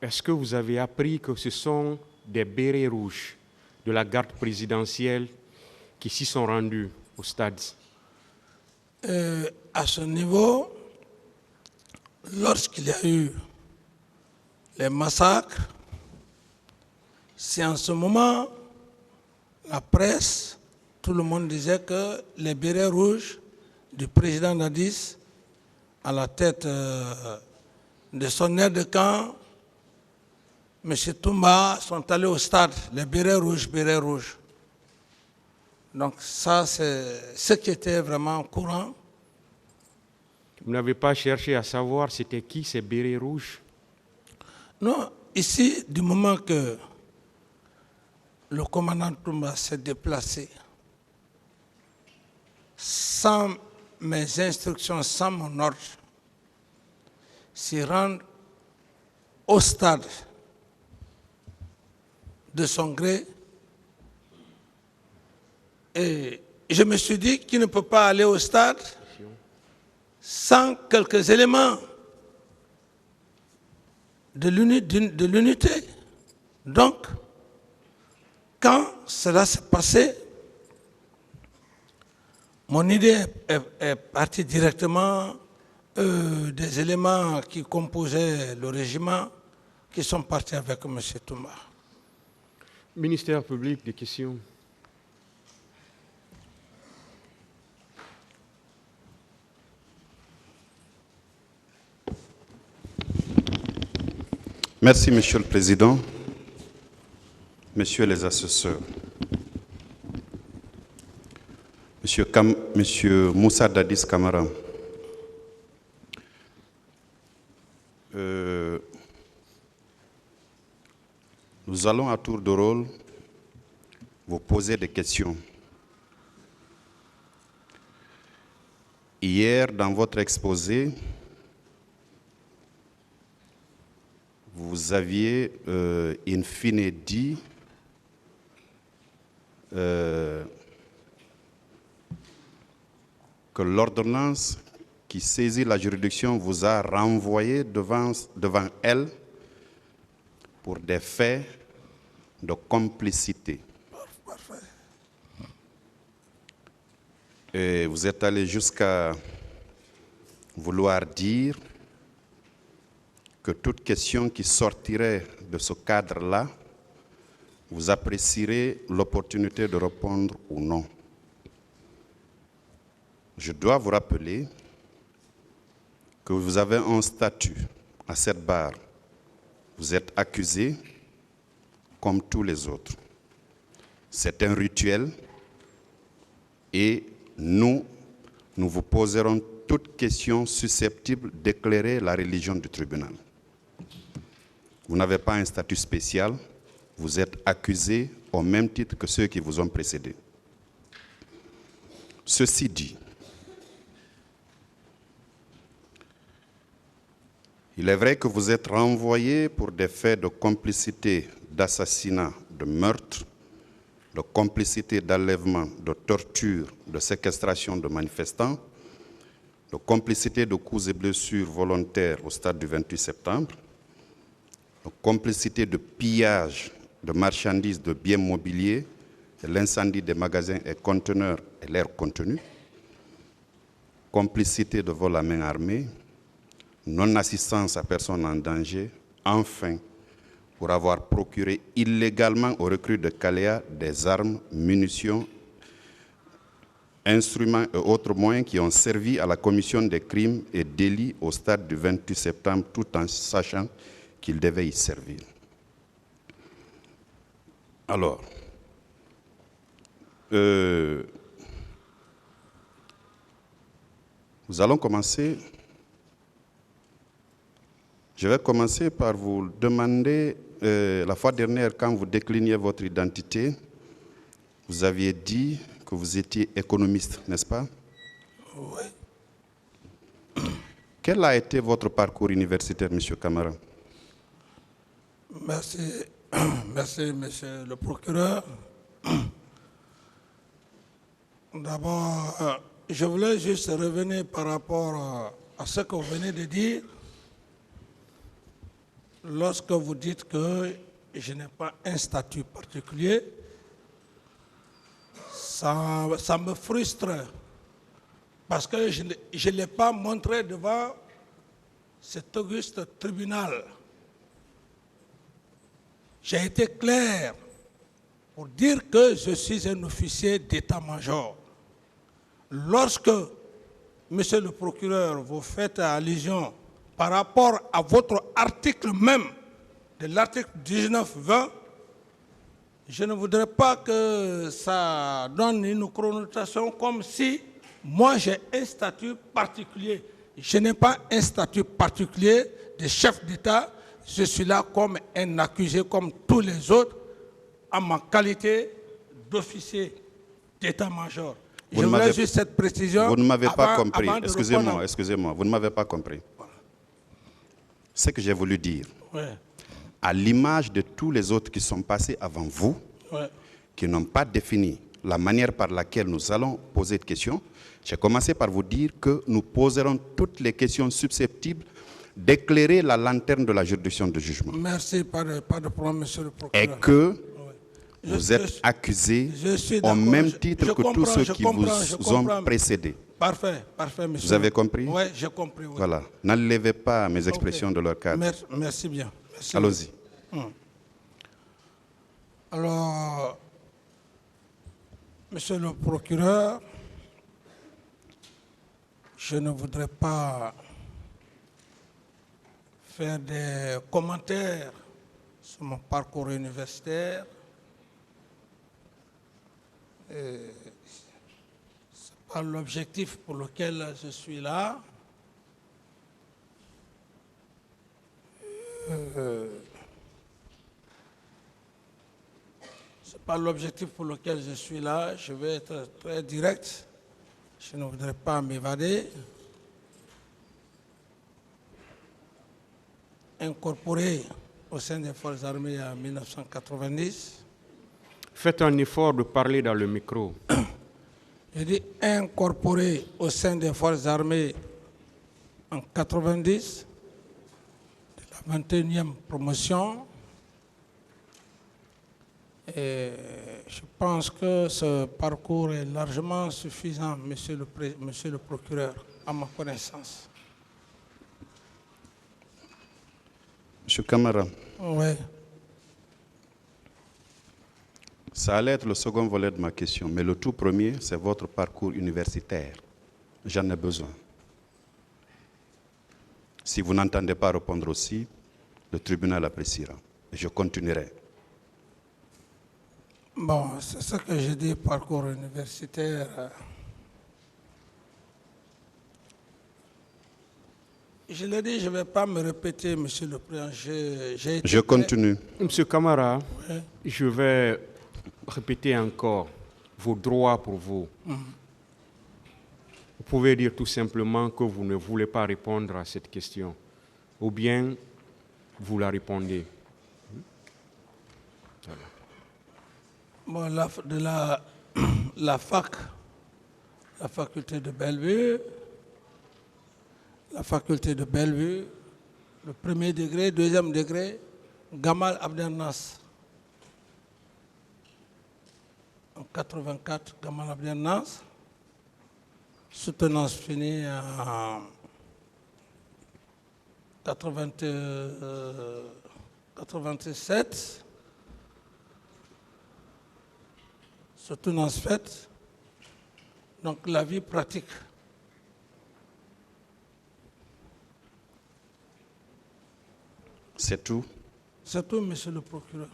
est-ce que vous avez appris que ce sont des bérets rouges de la garde présidentielle qui s'y sont rendus au stade? À ce niveau, lorsqu'il y a eu les massacres, c'est en ce moment, la presse, tout le monde disait que les bérets rouges du président Dadis, à la tête de son aide de camp, M. Toumba, sont allés au stade, les bérets rouges. Donc ça, c'est ce qui était vraiment courant. Vous n'avez pas cherché à savoir c'était qui ces bérets rouges? Non, ici, du moment que le commandant Toumba s'est déplacé, sans mes instructions, sans mon ordre, s'y rendre au stade de son gré, et je me suis dit qu'il ne peut pas aller au stade sans quelques éléments de l'unité. Donc, quand cela s'est passé, mon idée est partie directement des éléments qui composaient le régiment, qui sont partis avec M. Toumba. Ministère public, des questions. Merci, Monsieur le Président, Messieurs les assesseurs, Monsieur Moussa Dadis Camara, nous allons à tour de rôle vous poser des questions. Hier, dans votre exposé, vous aviez in fine dit que l'ordonnance qui saisit la juridiction vous a renvoyé devant elle pour des faits de complicité. Et vous êtes allé jusqu'à vouloir dire que toute question qui sortirait de ce cadre-là, vous apprécierez l'opportunité de répondre ou non. Je dois vous rappeler que vous avez un statut à cette barre. Vous êtes accusé comme tous les autres. C'est un rituel et nous vous poserons toute question susceptible d'éclairer la religion du tribunal. Vous n'avez pas un statut spécial, vous êtes accusé au même titre que ceux qui vous ont précédé. Ceci dit, il est vrai que vous êtes renvoyé pour des faits de complicité d'assassinat, de meurtre, de complicité d'enlèvement, de torture, de séquestration de manifestants, de complicité de coups et blessures volontaires au stade du 28 septembre, de complicité de pillage de marchandises, de biens mobiliers, et l'incendie des magasins et conteneurs et leur contenu, complicité de vol à main armée, non-assistance à personne en danger, enfin, pour avoir procuré illégalement aux recrues de Kalea des armes, munitions, instruments et autres moyens qui ont servi à la commission des crimes et délits au stade du 28 septembre, tout en sachant qu'ils devaient y servir. Alors, nous allons commencer. Je vais commencer par vous demander, la fois dernière, quand vous décliniez votre identité, vous aviez dit que vous étiez économiste, n'est-ce pas? Oui. Quel a été votre parcours universitaire, M. Camara? Merci, merci, monsieur le procureur. D'abord, je voulais juste revenir par rapport à ce que vous venez de dire. lorsque vous dites que je n'ai pas un statut particulier, ça me frustre parce que je ne l'ai pas montré devant cet auguste tribunal. J'ai été clair pour dire que je suis un officier d'état-major. Lorsque, monsieur le procureur, vous faites allusion par rapport à votre article même, de l'article 19-20, je ne voudrais pas que ça donne une connotation comme si moi j'ai un statut particulier. Je n'ai pas un statut particulier de chef d'État. Je suis là comme un accusé, comme tous les autres, en ma qualité d'officier d'état-major. Je voudrais juste cette précision. Vous ne m'avez pas compris. Excusez-moi, vous ne m'avez pas compris. Voilà. Ce que j'ai voulu dire, Ouais. à l'image de tous les autres qui sont passés avant vous, Ouais. qui n'ont pas défini la manière par laquelle nous allons poser des questions, j'ai commencé par vous dire que nous poserons toutes les questions susceptibles d'éclairer la lanterne de la juridiction de jugement. Merci, pas de problème, monsieur le procureur. Et que vous êtes accusés au même titre que tous ceux qui vous ont précédés. Parfait, monsieur. Vous avez compris? Oui, j'ai compris. Oui. Voilà. N'enlevez pas mes expressions de leur cadre. Merci bien. Allons-y. Alors, monsieur le procureur, je ne voudrais pas faire des commentaires sur mon parcours universitaire. Ce n'est pas l'objectif pour lequel je suis là. Ce n'est pas l'objectif pour lequel je suis là. Je vais être très direct. Je ne voudrais pas m'évader. Incorporé au sein des Forces armées en 1990. Faites un effort de parler dans le micro. J'ai dit incorporé au sein des Forces armées en 90, de la 21e promotion. Et je pense que ce parcours est largement suffisant, monsieur le procureur, à ma connaissance. Monsieur Camara, Oui. ça allait être le second volet de ma question, mais le tout premier, c'est votre parcours universitaire. J'en ai besoin. Si vous n'entendez pas répondre aussi, le tribunal appréciera. Et je continuerai. Bon, c'est ce que j'ai dit, parcours universitaire. Je l'ai dit, je ne vais pas me répéter, monsieur le Président. Je continue. Monsieur Camara, Oui. je vais répéter encore vos droits pour vous. Vous pouvez dire tout simplement que vous ne voulez pas répondre à cette question, ou bien vous la répondez. Voilà. Bon, la faculté de Bellevue, le premier degré, deuxième degré, Gamal Abdel Nasser. En 84, Gamal Abdel Nasser. Soutenance finie en 87. Soutenance faite. Donc la vie pratique. C'est tout? C'est tout, monsieur le procureur.